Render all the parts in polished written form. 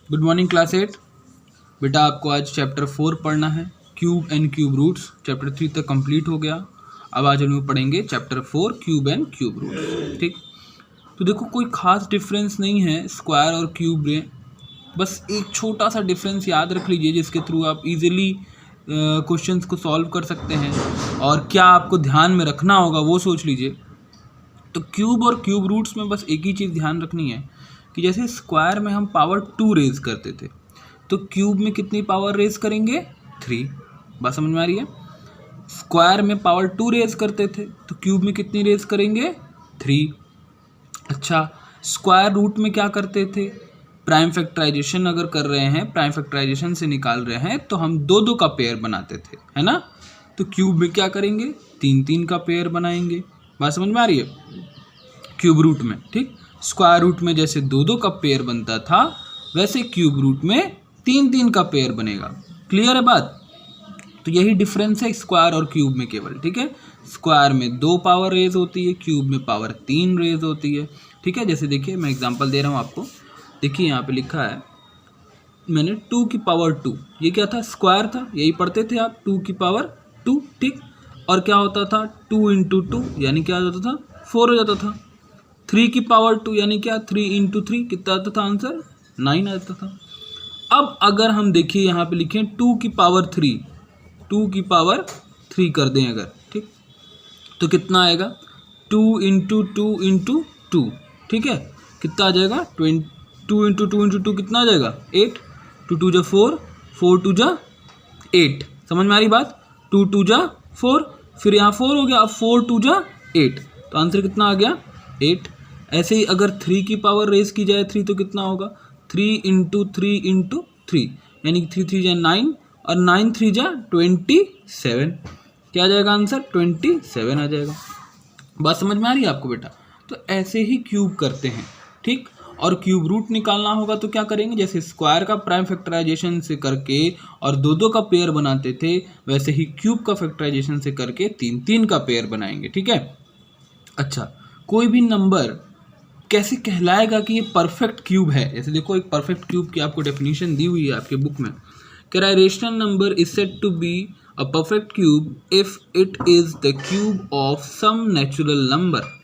Good morning class 8। बेटा आपको आज चैप्टर 4 पढ़ना है, cube and cube roots. Chapter 3 तक कंप्लीट हो गया। अब आज हम लोग पढ़ेंगे chapter 4 cube and cube roots. ठीक, तो देखो कोई खास डिफरेंस नहीं है स्क्वायर और क्यूब में, बस एक छोटा सा डिफरेंस याद रख लीजिए जिसके थ्रू आप इजीली क्वेश्चंस को सॉल्व कर सकते हैं। और क्या आपको ध्यान में रखना होगा वो सोच लीजिए। तो क्यूब और क्यूब रूट्स में बस एक ही चीज़ ध्यान रखनी है कि जैसे स्क्वायर में हम पावर 2 रेज करते थे, तो क्यूब में कितनी पावर रेज करेंगे? 3। बात समझ में आ रही है? स्क्वायर में पावर 2 रेज करते थे तो क्यूब में कितनी रेज करेंगे? 3। अच्छा, स्क्वायर रूट में क्या करते थे? प्राइम फैक्टराइजेशन अगर कर रहे हैं, प्राइम फैक्टराइजेशन से निकाल रहे हैं तो हम 2-2 का पेयर बनाते थे, है ना? तो क्यूब में क्या करेंगे? 3-3 का पेयर बनाएंगे। बात समझ में आ रही है? क्यूब रूट में, ठीक। स्क्वायर रूट में जैसे 2-2 का पेयर बनता था वैसे क्यूब रूट में 3-3 का पेयर बनेगा। क्लियर है बात? तो यही डिफरेंस है स्क्वायर और क्यूब में केवल, ठीक है। स्क्वायर में 2 पावर रेज होती है, क्यूब में पावर 3 रेज होती है, ठीक है। जैसे देखिए मैं एग्जांपल दे रहा हूँ आपको। देखिए यहाँ पे लिखा है मैंने 2 की पावर 2, ये क्या था? स्क्वायर था, यही पढ़ते थे आप, 2 की पावर 2, ठीक। और क्या होता था? 2 इंटू 2 यानी क्या होता था? 4 हो जाता था। 3 की पावर 2 यानी क्या? 3 इंटू 3 कितना आता था आंसर? 9 आता था। अब अगर हम देखिए यहाँ पे लिखें 2 की पावर 3, 2 की पावर 3 कर दें अगर, ठीक, तो कितना आएगा? 2 इंटू 2 इंटू 2, ठीक है। कितना आ जाएगा? 2 इंटू 2 इंटू 2 कितना आ जाएगा? 8। 2 2 जा 4, 4 2 जा 8। समझ में आ रही बात? 2 2 जा 4, फिर यहाँ 4 हो गया, अब 4 2 जा 8, तो आंसर कितना आ गया? 8। ऐसे ही अगर 3 की पावर रेज की जाए 3 तो कितना होगा? 3 इंटू 3 इंटू 3 यानी कि 3 3 जा 9 और 9 3 जा 27। क्या आ जाएगा आंसर? 27 आ जाएगा। बात समझ में आ रही है आपको बेटा? तो ऐसे ही क्यूब करते हैं, ठीक। और क्यूब रूट निकालना होगा तो क्या करेंगे? जैसे स्क्वायर का प्राइम फैक्टराइजेशन से करके और 2-2 का पेयर बनाते थे वैसे ही क्यूब का फैक्टराइजेशन से करके 3-3 का पेयर बनाएंगे, ठीक है। अच्छा, कोई भी नंबर कैसे कहलाएगा कि ये परफेक्ट क्यूब है? जैसे देखो एक परफेक्ट क्यूब की आपको डेफिनेशन दी हुई है आपके बुक में। कह रहा है rational number is said to be a perfect cube if it is the cube of some natural number.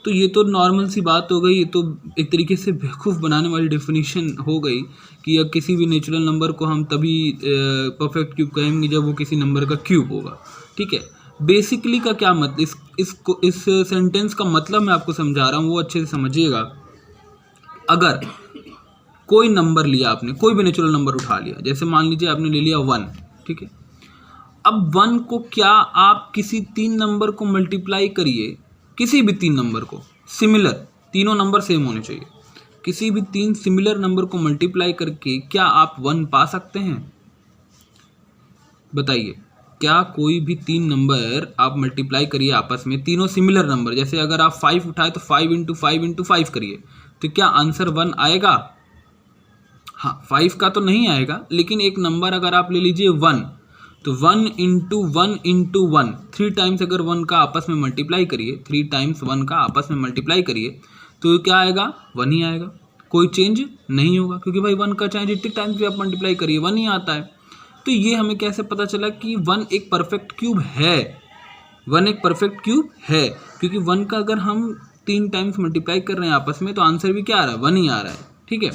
तो ये तो नॉर्मल सी बात हो गई, ये तो एक तरीके से बेवकूफ़ बनाने वाली डेफिनेशन हो गई कि अब किसी भी नेचुरल नंबर को हम तभी परफेक्ट क्यूब कहेंगे जब वो किसी नंबर का क्यूब होगा, ठीक है। बेसिकली का क्या मतलब, इस सेंटेंस का मतलब मैं आपको समझा रहा हूँ, वो अच्छे से समझिएगा। अगर कोई नंबर लिया आपने, कोई भी नेचुरल नंबर उठा लिया, जैसे मान लीजिए आपने ले लिया 1, ठीक है। अब 1 को क्या आप किसी 3 नंबर को मल्टीप्लाई करिए, किसी भी 3 नंबर को, सिमिलर, तीनों नंबर सेम होने चाहिए, किसी भी 3 सिमिलर नंबर को मल्टीप्लाई करके क्या आप 1 पा सकते हैं? बताइए, क्या कोई भी 3 नंबर आप मल्टीप्लाई करिए आपस में, तीनों सिमिलर नंबर, जैसे अगर आप 5 उठाए तो 5 इंटू 5 इंटू 5 करिए, तो क्या आंसर 1 आएगा? हाँ, 5 का तो नहीं आएगा, लेकिन एक नंबर अगर आप ले लीजिए 1, तो 1 इंटू 1 इंटू 1, 3 टाइम्स अगर 1 का आपस में मल्टीप्लाई करिए, 3 टाइम्स 1 का आपस में मल्टीप्लाई करिए, तो क्या आएगा? 1 ही आएगा, कोई चेंज नहीं होगा, क्योंकि भाई 1 का चाहे जितने टाइम्स भी आप मल्टीप्लाई करिए 1 ही आता है। तो ये हमें कैसे पता चला कि 1 एक परफेक्ट क्यूब है? 1 एक परफेक्ट क्यूब है क्योंकि 1 का अगर हम 3 टाइम्स मल्टीप्लाई कर रहे हैं आपस में तो आंसर भी क्या आ रहा है? 1 ही आ रहा है, ठीक है।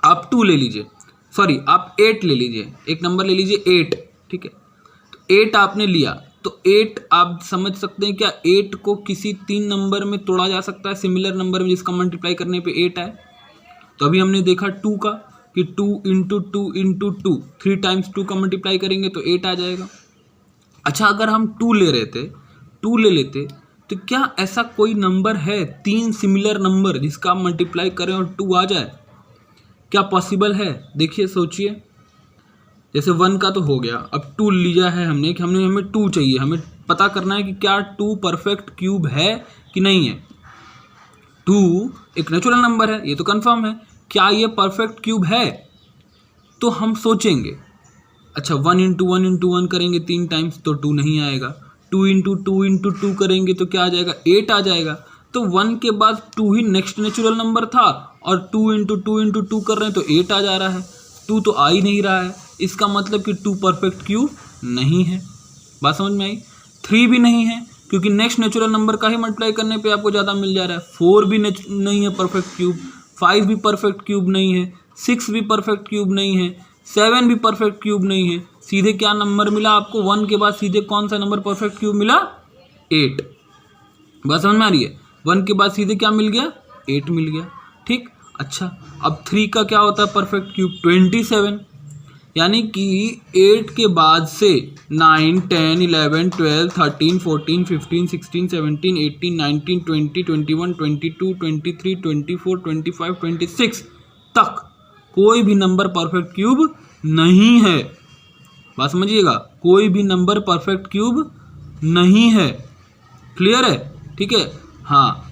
आप 2 ले लीजिए, सॉरी आप 8 ले लीजिए, एक नंबर ले लीजिए 8, ठीक है। तो 8 आपने लिया तो 8 आप समझ सकते हैं क्या 8 को किसी 3 नंबर में तोड़ा जा सकता है, सिमिलर नंबर में जिसका मल्टीप्लाई करने पे 8 आए? तो अभी हमने देखा 2 का कि 2 इंटू 2 इंटू 2, 3 टाइम्स 2 का मल्टीप्लाई करेंगे तो 8 आ जाएगा। अच्छा, अगर हम 2 ले रहे थे, 2 ले लेते तो क्या ऐसा कोई नंबर है 3 सिमिलर नंबर जिसका आप मल्टीप्लाई करें और 2 आ जाए? क्या पॉसिबल है? देखिए सोचिए, जैसे 1 का तो हो गया, अब 2 लिया है हमने कि हमें 2 चाहिए, हमें पता करना है कि क्या 2 परफेक्ट क्यूब है कि नहीं है। 2 एक नेचुरल नंबर है, ये तो कंफर्म है। क्या ये परफेक्ट क्यूब है? तो हम सोचेंगे, अच्छा 1 इंटू 1 इंटू 1 करेंगे 3 टाइम्स तो 2 नहीं आएगा, 2 इंटू 2 इंटू 2 करेंगे तो क्या आ जाएगा? 8 आ जाएगा। तो 1 के बाद 2 ही नेक्स्ट नेचुरल नंबर था और 2 इंटू 2 इंटू 2 कर रहे हैं तो 8 आ जा रहा है। 2 तो आ ही नहीं रहा है, इसका मतलब कि 2 परफेक्ट क्यूब नहीं है। बात समझ में आई। 3 भी नहीं है क्योंकि नेक्स्ट नेचुरल नंबर का ही मल्टीप्लाई करने पे आपको ज़्यादा मिल जा रहा है। 4 भी नहीं है परफेक्ट क्यूब, 5 भी परफेक्ट क्यूब नहीं है, 6 भी परफेक्ट क्यूब नहीं है, 7 भी परफेक्ट क्यूब नहीं है। सीधे क्या नंबर मिला आपको? 1 के बाद सीधे कौन सा नंबर परफेक्ट क्यूब मिला? 8। बात समझ में आ रही है। 1 के बाद सीधे क्या मिल गया? 8 मिल गया। ठीक। अच्छा, अब 3 का क्या होता है परफेक्ट क्यूब? 27। यानी कि 8 के बाद से 9, 10, 11, 12, 13, 14, 15, 16, 17, 18, 19, 20, 21, 22, 23, 24, 25, 26 तक कोई भी नंबर परफेक्ट क्यूब नहीं है। बात समझिएगा, कोई भी नंबर परफेक्ट क्यूब नहीं है। क्लियर है? ठीक है। हाँ,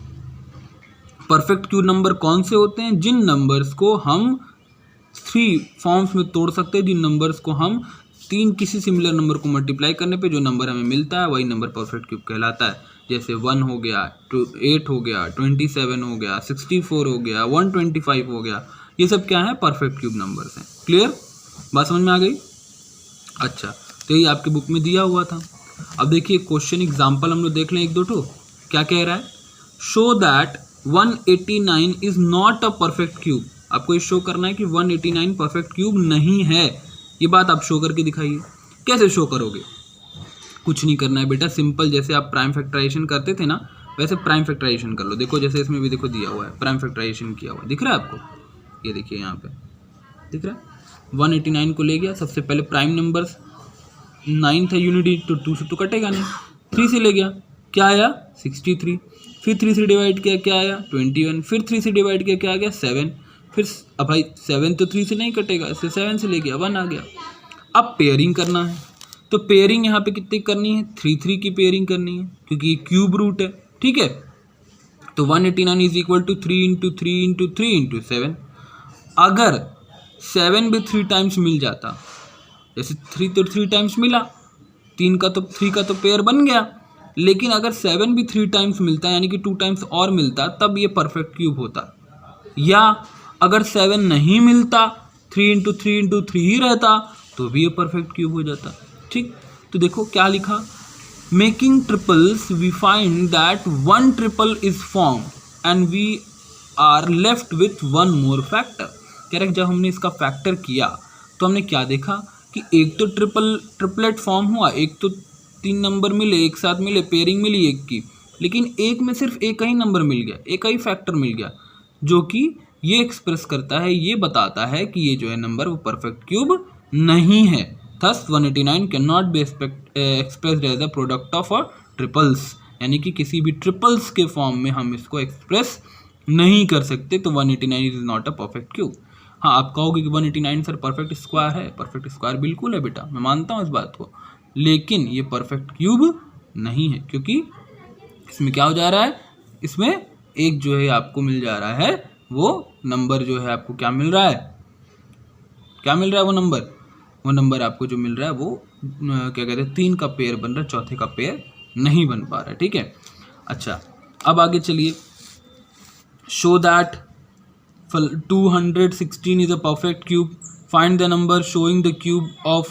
परफेक्ट क्यूब नंबर कौन से होते हैं? जिन नंबर्स को हम 3 फॉर्म्स में तोड़ सकते हैं, जिन नंबर्स को हम 3 किसी सिमिलर नंबर को मल्टीप्लाई करने पे जो नंबर हमें मिलता है वही नंबर परफेक्ट क्यूब कहलाता है। जैसे 1 हो गया, 8 हो गया, 27 हो गया, 64 हो गया, 125 हो गया, ये सब क्या है? परफेक्ट क्यूब नंबर्स हैं। क्लियर? बात समझ में आ गई? अच्छा, तो ये आपके बुक में दिया हुआ था। अब देखिए क्वेश्चन एग्जाम्पल हम लोग देख लें 1-2 ठो। क्या कह रहा है? Show that 189 is not a perfect cube. आपको ये शो करना है कि 189 परफेक्ट क्यूब नहीं है। ये बात आप शो करके दिखाइए। कैसे शो करोगे? कुछ नहीं करना है बेटा, सिंपल जैसे आप प्राइम फैक्टराइजेशन करते थे ना वैसे प्राइम फैक्टराइजेशन कर लो। देखो जैसे इसमें भी देखो दिया हुआ है, प्राइम फैक्टराइजेशन किया हुआ है, दिख रहा है आपको? ये देखिए यहाँ पे दिख रहा है। 189 को ले गया, सबसे पहले प्राइम नंबर्स 9 था यूनिटी, तो 2 से तो कटेगा नहीं। 3 से ले गया, क्या आया? 63। फिर 3 से डिवाइड किया, क्या आया? 21। फिर 3 से डिवाइड किया, क्या आ गया? 7। फिर अब भाई 7 तो 3 से नहीं कटेगा, इससे 7 से ले गया, 1 आ गया। अब पेयरिंग करना है, तो पेयरिंग यहाँ पे कितनी करनी है? 3 की पेयरिंग करनी है क्योंकि ये क्यूब रूट है। ठीक है, तो 189 is equal to 3 into 3 into 3 into 7। अगर 7 भी 3 टाइम्स मिल जाता, जैसे 3 तो 3 टाइम्स मिला, 3 का तो पेयर बन गया, लेकिन अगर 7 भी 3 टाइम्स मिलता यानी कि 2 टाइम्स और मिलता तब ये परफेक्ट क्यूब होता। या अगर 7 नहीं मिलता, 3 इंटू 3 इंटू 3 ही रहता तो भी ये परफेक्ट क्यूब हो जाता। ठीक, तो देखो क्या लिखा? Making triples we find that 1 triple is form and we are left with 1 more factor. कह रहे जब हमने इसका फैक्टर किया तो हमने क्या देखा कि एक तो ट्रिपलेट फॉर्म हुआ, एक तो 3 नंबर मिले, एक साथ मिले, पेयरिंग मिली एक की, लेकिन एक में सिर्फ एक ही नंबर मिल गया, एक ही फैक्टर मिल गया, जो कि ये एक्सप्रेस करता है, ये बताता है कि ये जो है नंबर वो परफेक्ट क्यूब नहीं है। Thus 189 can not be expressed as a product of a triples, यानी कि किसी भी ट्रिपल्स के फॉर्म में हम इसको एक्सप्रेस नहीं कर सकते, तो 189 is not a perfect cube. हाँ, आप कहोगे कि 189 सर परफेक्ट स्क्वायर है। परफेक्ट स्क्वायर बिल्कुल है बेटा, मैं मानता हूँ इस बात को, लेकिन ये परफेक्ट क्यूब नहीं है क्योंकि इसमें क्या हो जा रहा है? इसमें एक जो है आपको मिल जा रहा है, वो नंबर जो है आपको क्या मिल रहा है? क्या मिल रहा है? वो नंबर आपको जो मिल रहा है वो क्या कहते हैं 3 का पेयर बन रहा है, चौथे का पेयर नहीं बन पा रहा है। ठीक है, अच्छा अब आगे चलिए। Show that 216 is a perfect cube. Find the number showing the cube of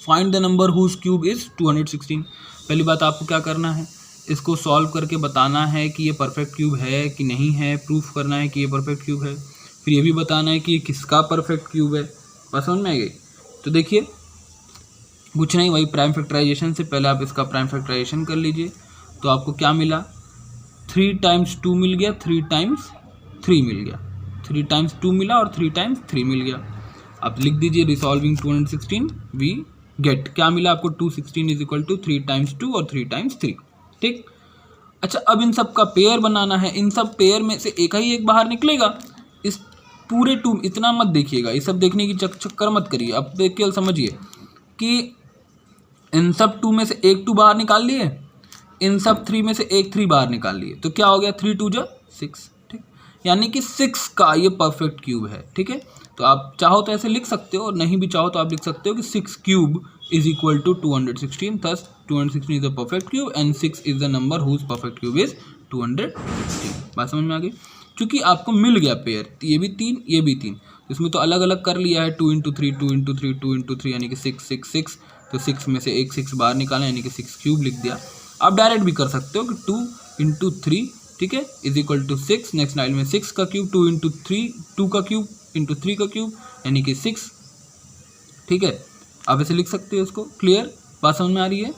find the number whose cube is 216. पहली बात आपको क्या करना है? इसको सॉल्व करके बताना है कि ये परफेक्ट क्यूब है कि नहीं है, प्रूफ करना है कि ये परफेक्ट क्यूब है, फिर ये भी बताना है कि ये किसका परफेक्ट क्यूब है। बस समझ में आ गई? तो देखिए कुछ नहीं, वही प्राइम फैक्टराइजेशन से पहले आप इसका प्राइम फैक्टराइजेशन कर लीजिए, तो आपको क्या मिला? 3 टाइम्स 2 मिल गया, 3 टाइम्स 3 मिल गया, 3 टाइम्स 2 मिला और 3 टाइम्स 3 मिल गया। आप लिख दीजिए रिसॉल्विंग 216 वी गेट, क्या मिला आपको? 216 इज इक्वल टू 3 टाइम्स 2 और 3 टाइम्स 3। ठीक, अच्छा अब इन सब का पेयर बनाना है। इन सब पेयर में से एक ही एक बाहर निकलेगा। इस पूरे 2 इतना मत देखिएगा, ये सब देखने की चक्कर मत करिए। अब देख के समझिए कि इन सब 2 में से एक 2 बाहर निकाल लिए, इन सब 3 में से एक 3 बाहर निकाल लिए, तो क्या हो गया? 3 2 जा 6। ठीक, यानी कि 6 का ये परफेक्ट क्यूब है। ठीक है, तो आप चाहो तो ऐसे लिख सकते हो और नहीं भी चाहो तो आप लिख सकते हो कि 6 cube is equal to 216, thus 216 is a perfect cube and 6 is the number whose perfect cube is 216। बात समझ में आ गई? क्योंकि आपको मिल गया पेयर, ये भी 3 ये भी 3, इसमें तो अलग अलग कर लिया है 2 इंटू 3 2 इंटू 3 2 इंटू 3 यानी कि 6 6 6, तो 6 में से एक 6 बाहर निकाला यानी कि 6 क्यूब लिख दिया। आप डायरेक्ट भी कर सकते हो कि 2 इंटू 3, ठीक है, is equal to 6। Next line में 6 का क्यूब 2 इंटू 3 2 का क्यूब इंटू 3 का क्यूब यानी कि 6। ठीक है, आप ऐसे लिख सकते हो इसको। क्लियर, बात समझ में आ रही है?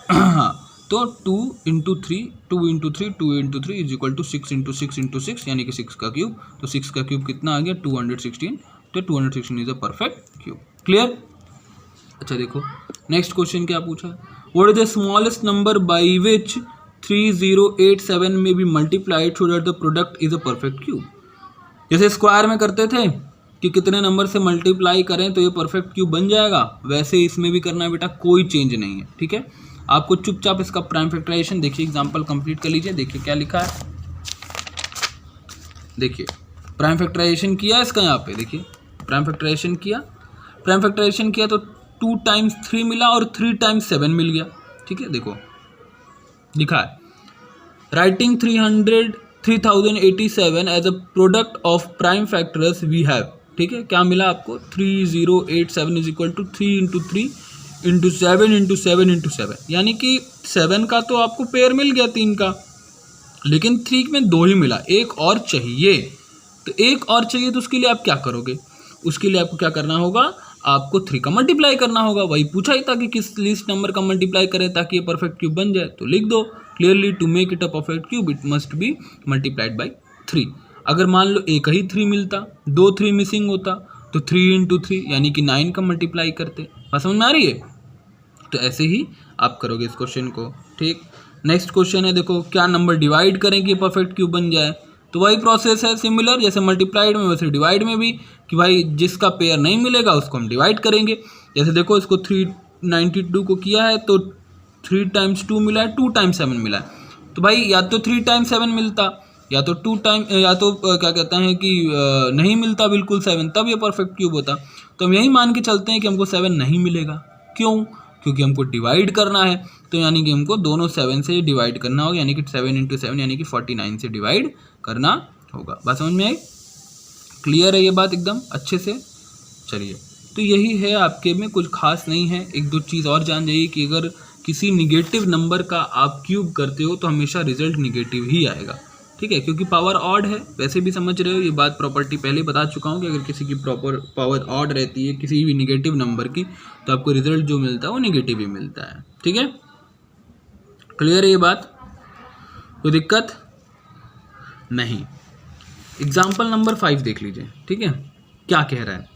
हाँ, तो 2 into 3 2 into 3 2 into 3 is equal to 6 into 6 into 6 यानी कि 6 का क्यूब। तो 6 का क्यूब कितना आ गया? 216। तो 216 is a perfect cube. Clear? अच्छा देखो नेक्स्ट क्वेश्चन क्या पूछा, what is the smallest number by which 3087 में be multiplied so that the product is a perfect cube. जैसे स्क्वायर में करते थे कि कितने नंबर से मल्टीप्लाई करें तो ये परफेक्ट क्यूब बन जाएगा, वैसे इसमें भी करना है बेटा, कोई चेंज नहीं है। ठीक है, आपको चुपचाप इसका प्राइम फैक्टराइजेशन देखिए, एग्जांपल कंप्लीट कर लीजिए। देखिए क्या लिखा है, देखिए प्राइम फैक्टराइजेशन किया इसका, यहाँ पे देखिए प्राइम फैक्टराइजेशन किया तो 2 टाइम्स 3 मिला और 3 टाइम्स 7 मिल गया। ठीक है, देखो लिखा है writing 3087 as a product of prime factors we have. ठीक है, क्या मिला आपको? 3087 is equal to 3 into 3 into 7 into 7 into 7, यानी कि 7 का तो आपको पेयर मिल गया 3 का, लेकिन 3 में 2 ही मिला, एक और चाहिए। तो एक और चाहिए तो उसके लिए आप क्या करोगे? उसके लिए आपको क्या करना होगा? आपको 3 का मल्टीप्लाई करना होगा। वही पूछा ही था कि किस लीस्ट नंबर का मल्टीप्लाई करें ताकि ये परफेक्ट क्यूब बन जाए, तो लिख दो clearly to make it a perfect cube it must be multiplied by 3। अगर मान लो एक ही 3 मिलता, 2 3 मिसिंग होता, तो 3 इंटू 3 यानी कि 9 का मल्टीप्लाई करते। बात समझ में आ रही है? तो ऐसे ही आप करोगे इस क्वेश्चन को। ठीक, नेक्स्ट क्वेश्चन है, देखो क्या नंबर डिवाइड करें कि परफेक्ट क्यूब बन जाए। तो वही प्रोसेस है सिमिलर, जैसे मल्टीप्लाइड में वैसे डिवाइड में भी, कि भाई जिसका पेयर नहीं मिलेगा उसको हम डिवाइड करेंगे। जैसे देखो इसको 392 को किया है तो 3 टाइम्स 2 मिला है, 2 टाइम्स 7 मिला है, तो भाई या तो 3 टाइम्स 7 मिलता या तो 2 टाइम या तो क्या कहते हैं कि नहीं मिलता बिल्कुल 7, तब ये परफेक्ट क्यूब होता। तो हम यही मान के चलते हैं कि हमको 7 नहीं मिलेगा। क्यों? क्योंकि हमको डिवाइड करना है, तो यानी कि हमको दोनों 7 से डिवाइड करना होगा, यानी कि 7 इंटू 7 यानी कि 49 से डिवाइड करना होगा। बात समझ में आई? क्लियर है ये बात एकदम अच्छे से? चलिए, तो यही है, आपके में कुछ खास नहीं है। एक दो चीज़ और जान जाइए कि अगर किसी निगेटिव नंबर का आप क्यूब करते हो तो हमेशा रिजल्ट निगेटिव ही आएगा। ठीक है, क्योंकि पावर ऑड है, वैसे भी समझ रहे हो, ये बात प्रॉपर्टी पहले बता चुका हूँ कि अगर किसी की प्रॉपर पावर ऑड रहती है किसी भी निगेटिव नंबर की, तो आपको रिजल्ट जो मिलता है वो निगेटिव ही मिलता है। ठीक है, क्लियर है ये बात? कोई दिक्कत नहीं। एग्जाम्पल नंबर 5 देख लीजिए। ठीक है, क्या कह रहा है,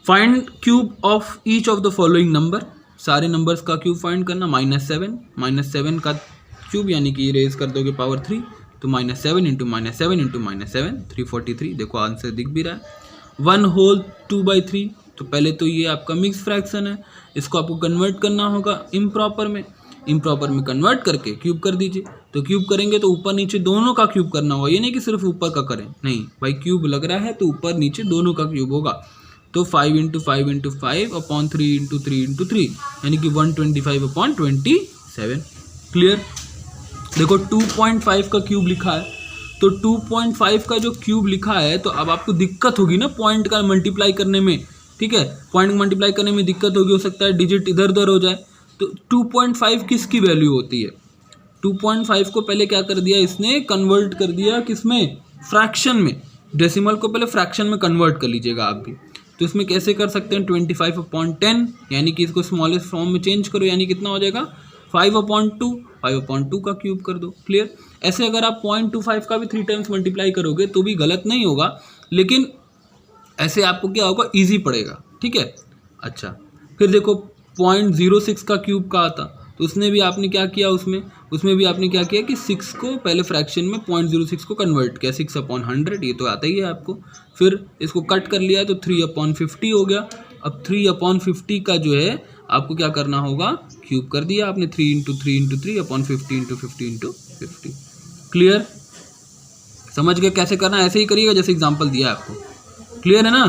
find cube of each of the following number. सारे नंबर्स का क्यूब फाइंड करना। -7 का क्यूब यानी कि रेज कर दोगे पावर 3, तो -7 इंटू -7 इंटू -7 343। देखो आंसर दिख भी रहा है। 1 होल 2/3, तो पहले तो ये आपका मिक्स फ्रैक्शन है, इसको आपको कन्वर्ट करना होगा इम्प्रॉपर में कन्वर्ट करके क्यूब कर दीजिए। तो क्यूब करेंगे तो ऊपर नीचे दोनों का क्यूब करना होगा, ये नहीं कि सिर्फ ऊपर का करें, नहीं भाई क्यूब लग रहा है तो ऊपर नीचे दोनों का क्यूब होगा। तो 5 into 5 into 5 upon 3 into 3 into 3 यानी कि 125 अपॉन 27। क्लियर? देखो 2.5 का क्यूब लिखा है, तो 2.5 का जो क्यूब लिखा है तो अब आपको दिक्कत होगी ना पॉइंट का मल्टीप्लाई करने में। ठीक है, पॉइंट मल्टीप्लाई करने में दिक्कत होगी, हो सकता है डिजिट इधर उधर हो जाए। तो 2.5 किसकी वैल्यू होती है? 2.5 को पहले क्या कर दिया इसने, कन्वर्ट कर दिया किसमें, फ्रैक्शन में। डेसिमल को पहले फ्रैक्शन में कन्वर्ट कर लीजिएगा आप भी। तो इसमें कैसे कर सकते हैं, 25/10 यानी कि इसको स्मॉलेस्ट फॉर्म में चेंज करो, यानी कितना हो जाएगा 5/2, 5/2 का क्यूब कर दो। क्लियर? ऐसे अगर आप 0.25 का भी 3 टाइम्स मल्टीप्लाई करोगे तो भी गलत नहीं होगा, लेकिन ऐसे आपको क्या होगा, ईजी पड़ेगा। ठीक है, अच्छा फिर देखो 0.06 का क्यूब का आता, तो उसमें भी आपने क्या किया, उसमें भी आपने क्या किया कि 6 को पहले फ्रैक्शन में 0.06 को कन्वर्ट किया, 6/100, ये तो आता ही है आपको। फिर इसको कट कर लिया तो 3/50 हो गया। अब 3/50 का जो है आपको क्या करना होगा, क्यूब कर दिया आपने, 3 into 3 into 3 upon 50 into 50 into 50। Clear? समझ गए कैसे करना है? ऐसे ही करिएगा जैसे एग्जांपल दिया है आपको, क्लियर है ना?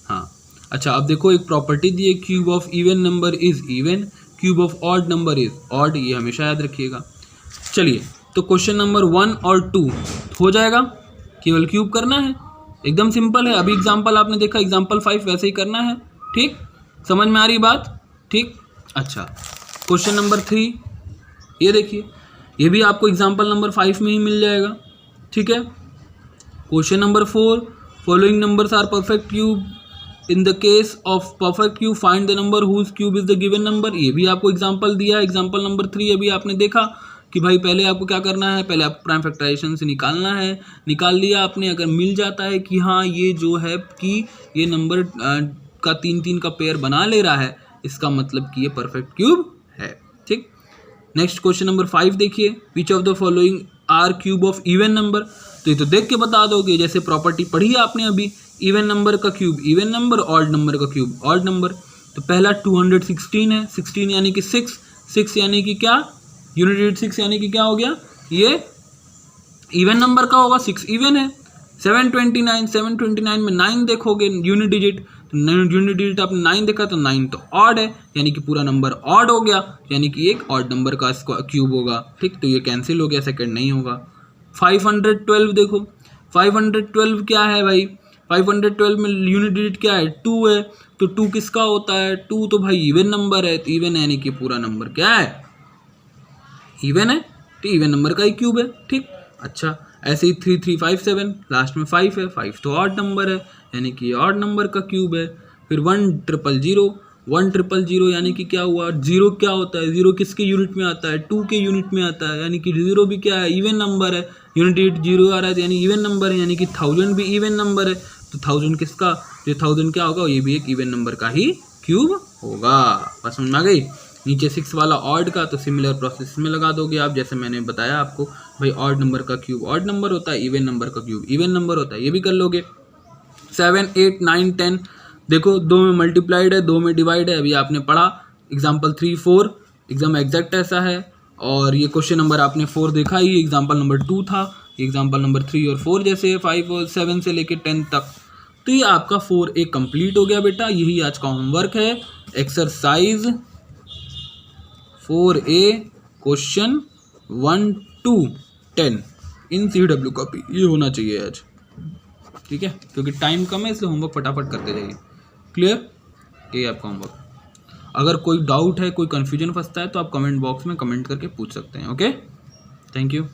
हाँ अच्छा, अब देखो एक प्रॉपर्टी दी है, cube of even number is even, cube of odd number is odd, ये हमेशा याद रखिएगा। चलिए तो क्वेश्चन नंबर 1 और 2 हो जाएगा, केवल क्यूब करना है, एकदम सिंपल है। अभी एग्जाम्पल आपने देखा एग्जाम्पल 5 वैसे ही करना है, ठीक, समझ में आ रही बात? ठीक, अच्छा क्वेश्चन नंबर 3 ये देखिए, ये भी आपको एग्जाम्पल नंबर 5 में ही मिल जाएगा, ठीक है। Question number 4, following numbers are perfect cube, in the case of perfect cube find the number whose cube is the given number, ये भी आपको एग्जाम्पल दिया है। एग्जाम्पल नंबर 3 अभी आपने देखा कि भाई पहले आपको क्या करना है, पहले आपको प्राइम फैक्टराइजेशन से निकालना है, निकाल लिया आपने, अगर मिल जाता है कि हाँ ये जो है कि ये नंबर का 3-3 का पेयर बना ले रहा है, इसका मतलब कि ये परफेक्ट क्यूब है, ठीक। नेक्स्ट क्वेश्चन नंबर 5 देखिए, which of the following are cube of even number, तो ये तो देख के बता दोगे, जैसे प्रॉपर्टी पढ़ी है आपने अभी, इवन नंबर का cube even number, odd number का क्यूब ऑड नंबर। तो पहला 216 है, 16 यानी कि 6 यानी कि क्या, यूनिट डिजिट 6 यानी कि क्या हो गया, ये इवन नंबर का होगा, 6 इवन है। 729 में 9 देखोगे यूनिट डिजिट, तो यूनिट डिजिट आपने 9 देखा तो 9 तो ऑड है, यानी कि पूरा नंबर ऑड हो गया, यानी कि एक ऑड नंबर का क्यूब होगा, ठीक, तो ये कैंसिल हो गया, सेकंड नहीं होगा। 512 देखो, 512 क्या है भाई, 512 में यूनिट डिजिट क्या है, 2 है, तो 2 किसका होता है, 2 तो भाई इवन नंबर है, तो इवन यानी कि पूरा नंबर क्या है, इवन है, तो इवन नंबर का ही क्यूब है, ठीक। अच्छा ऐसे ही 3357 लास्ट में 5 है, 5 तो ऑड नंबर है, यानी कि ऑड नंबर का क्यूब है। फिर 100 यानी कि क्या हुआ, 0 क्या होता है, 0 किसके यूनिट में आता है, 2 के यूनिट में आता है, यानी कि 0 भी क्या है, इवन नंबर है, यूनिट डिजिट 0 आ रहा है यानी इवन नंबर है, यानी कि 1000 भी इवन नंबर है, तो 1000 किसका, ये 1000 क्या होगा, ये भी एक इवन नंबर का ही क्यूब होगा। बस समझ में आ गई। नीचे 6 वाला ऑड का, तो सिमिलर प्रोसेस में लगा दोगे आप, जैसे मैंने बताया आपको भाई, ऑड नंबर का क्यूब ऑड नंबर होता है, इवन नंबर का क्यूब इवन नंबर होता है, ये भी कर लोगे। 7, 8, 9, 10 देखो, 2 में मल्टीप्लाइड है, 2 में डिवाइड है, अभी आपने पढ़ा। एग्जाम्पल 3, 4 एकदम एग्जैक्ट ऐसा है, और ये क्वेश्चन नंबर आपने 4 देखा ही, एग्जाम्पल नंबर 2 था, एग्जाम्पल नंबर 3 और 4 जैसे 5 और 7 से लेके 10 तक। तो ये आपका 4A कंप्लीट हो गया बेटा, यही आज का होमवर्क है, exercise 4A question 1 to 10 in CW copy, ये होना चाहिए आज, ठीक है, क्योंकि टाइम कम है इसलिए होमवर्क फटाफट करते जाइए। क्लियर, ये आपका होमवर्क। अगर कोई डाउट है, कोई कन्फ्यूजन फंसता है तो आप कमेंट बॉक्स में कमेंट करके पूछ सकते हैं। Okay, thank you.